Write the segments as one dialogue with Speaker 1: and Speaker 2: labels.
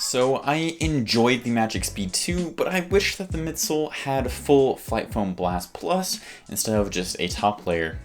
Speaker 1: So I enjoyed the Magic Speed 2, but I wish that the midsole had full Flight Foam Blast Plus instead of just a top layer.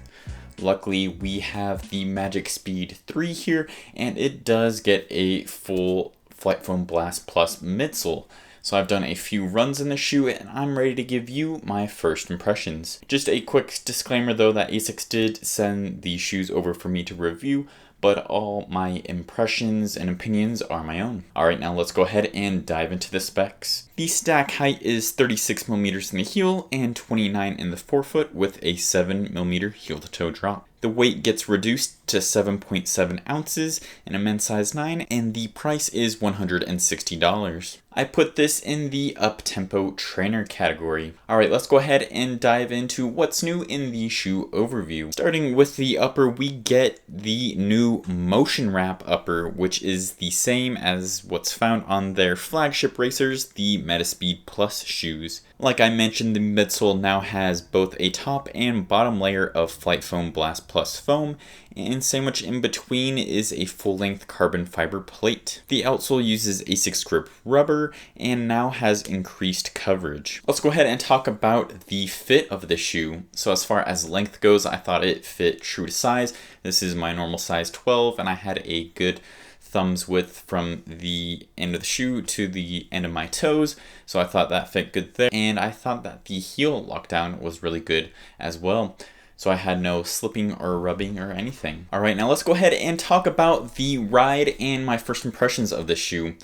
Speaker 1: Luckily, we have the Magic Speed 3 here, and it does get a full Flight Foam Blast Plus midsole. So I've done a few runs in the shoe, and I'm ready to give you my first impressions. Just a quick disclaimer though that Asics did send these shoes over for me to review, but all my impressions and opinions are my own. Alright, now let's go ahead and dive into the specs. The stack height is 36mm in the heel and 29 in the forefoot with a 7mm heel to toe drop. The weight gets reduced to 7.7 ounces in a men's size 9, and the price is $160. I put this in the up-tempo trainer category. Alright, let's go ahead and dive into what's new in the shoe overview. Starting with the upper, we get the new motion wrap upper, which is the same as what's found on their flagship racers, the Metaspeed Plus shoes. Like I mentioned, the midsole now has both a top and bottom layer of Flight Foam Blast Plus foam, and sandwiched in between is a full-length carbon fiber plate. The outsole uses Asics grip rubber and now has increased coverage. Let's go ahead and talk about the fit of the shoe. So as far as length goes, I thought it fit true to size. This is my normal size 12, and I had a good thumbs width from the end of the shoe to the end of my toes, so I thought that fit good there, and I thought that the heel lockdown was really good as well, so I had no slipping or rubbing or anything. Alright, now let's go ahead and talk about the ride and my first impressions of this shoe.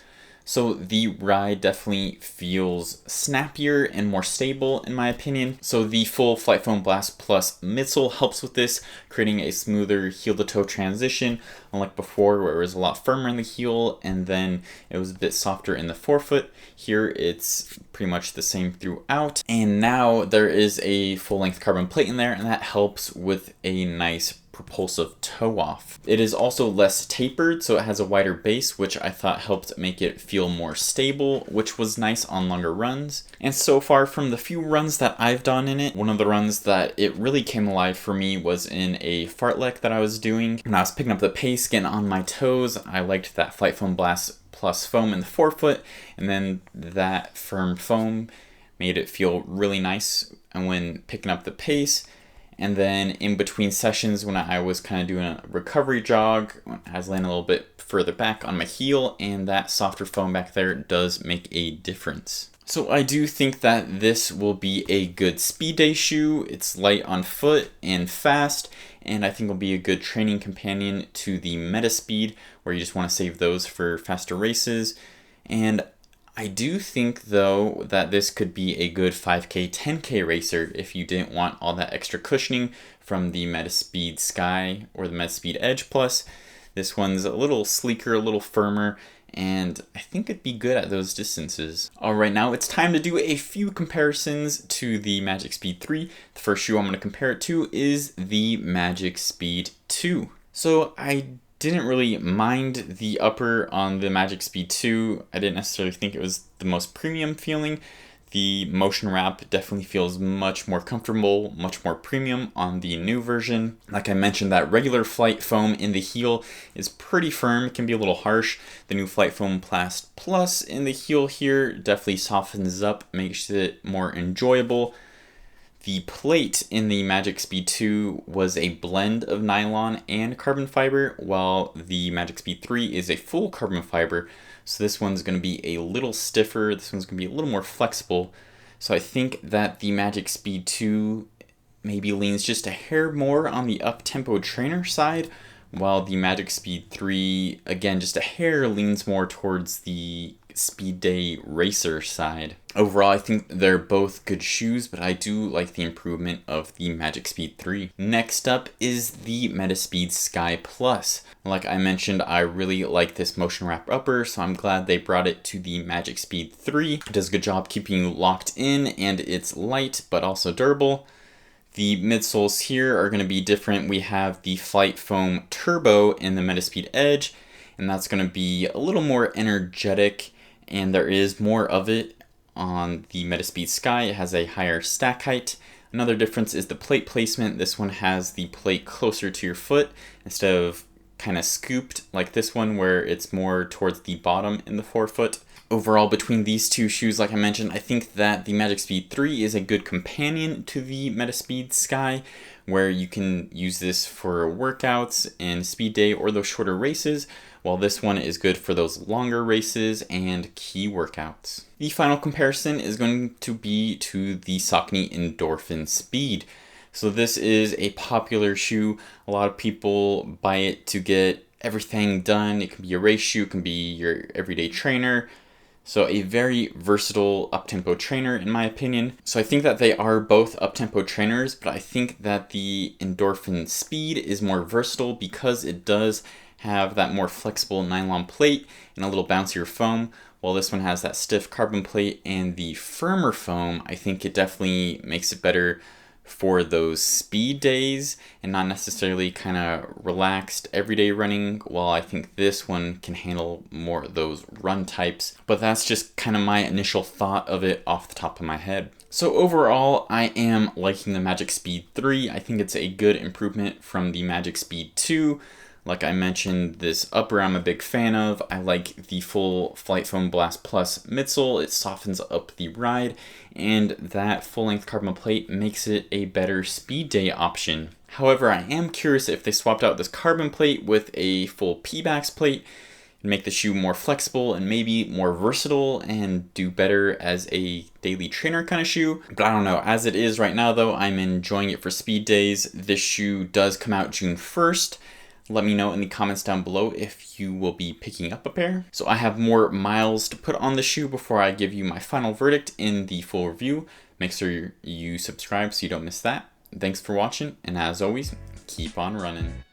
Speaker 1: So the ride definitely feels snappier and more stable in my opinion. So the full Flight Foam Blast Plus midsole helps with this, creating a smoother heel to toe transition, unlike before where it was a lot firmer in the heel and then it was a bit softer in the forefoot. Here it's pretty much the same throughout. And now there is a full length carbon plate in there, and that helps with a nice propulsive toe off. It is also less tapered, so it has a wider base, which I thought helped make it feel more stable, which was nice on longer runs. And so far from the few runs that I've done in it, one of the runs that it really came alive for me was in a fartlek that I was doing. When I was picking up the pace, getting on my toes, I liked that Flight Foam Blast Plus foam in the forefoot, and then that firm foam made it feel really nice and when picking up the pace. And then in between sessions when I was kind of doing a recovery jog, I was laying a little bit further back on my heel, and that softer foam back there does make a difference. So I do think that this will be a good speed day shoe. It's light on foot and fast, and I think will be a good training companion to the Metaspeed, where you just want to save those for faster races. And I do think though that this could be a good 5K, 10K racer if you didn't want all that extra cushioning from the Metaspeed Sky or the Metaspeed Edge Plus. This one's a little sleeker, a little firmer, and I think it'd be good at those distances. Alright, now it's time to do a few comparisons to the Magic Speed 3. The first shoe I'm going to compare it to is the Magic Speed 2. So I didn't really mind the upper on the Magic Speed 2. I didn't necessarily think it was the most premium feeling. The motion wrap definitely feels much more comfortable, much more premium on the new version. Like I mentioned, that regular Flight Foam in the heel is pretty firm. It can be a little harsh. The new Flight Foam Blast Plus in the heel here definitely softens up, makes it more enjoyable. The plate in the Magic Speed 2 was a blend of nylon and carbon fiber, while the Magic Speed 3 is a full carbon fiber. So this one's going to be a little stiffer, this one's going to be a little more flexible. So I think that the Magic Speed 2 maybe leans just a hair more on the up-tempo trainer side, while the Magic Speed 3, again, just a hair leans more towards the speed day racer side. Overall, I think they're both good shoes, but I do like the improvement of the Magic Speed 3. Next up is the Metaspeed Sky Plus. Like I mentioned, I really like this motion wrap upper, so I'm glad they brought it to the Magic Speed 3. It does a good job keeping you locked in, and it's light but also durable. The midsoles here are going to be different. We have the Flight Foam Turbo in the Metaspeed Edge, and that's going to be a little more energetic, and there is more of it on the Metaspeed Sky. It has a higher stack height. Another difference is the plate placement. This one has the plate closer to your foot instead of kind of scooped like this one where it's more towards the bottom in the forefoot. Overall, between these two shoes, like I mentioned, I think that the Magic Speed 3 is a good companion to the Metaspeed Sky, where you can use this for workouts and speed day or those shorter races, while this one is good for those longer races and key workouts. The final comparison is going to be to the Saucony Endorphin Speed. So this is a popular shoe. A lot of people buy it to get everything done. It can be a race shoe, it can be your everyday trainer. So a very versatile up-tempo trainer in my opinion. So I think that they are both up-tempo trainers, but I think that the Endorphin Speed is more versatile because it does have that more flexible nylon plate and a little bouncier foam, while this one has that stiff carbon plate and the firmer foam. I think it definitely makes it better for those speed days and not necessarily kind of relaxed everyday running, while I think this one can handle more of those run types. But that's just kind of my initial thought of it off the top of my head. So overall, I am liking the Magic Speed 3. I think it's a good improvement from the Magic Speed 2. Like I mentioned, this upper I'm a big fan of. I like the full Flight Foam Blast Plus midsole. It softens up the ride, and that full-length carbon plate makes it a better speed day option. However, I am curious if they swapped out this carbon plate with a full P-Bax plate and make the shoe more flexible and maybe more versatile and do better as a daily trainer kind of shoe. But I don't know. As it is right now though, I'm enjoying it for speed days. This shoe does come out June 1st. Let me know in the comments down below if you will be picking up a pair. So I have more miles to put on the shoe before I give you my final verdict in the full review. Make sure you subscribe so you don't miss that. Thanks for watching, and as always, keep on running.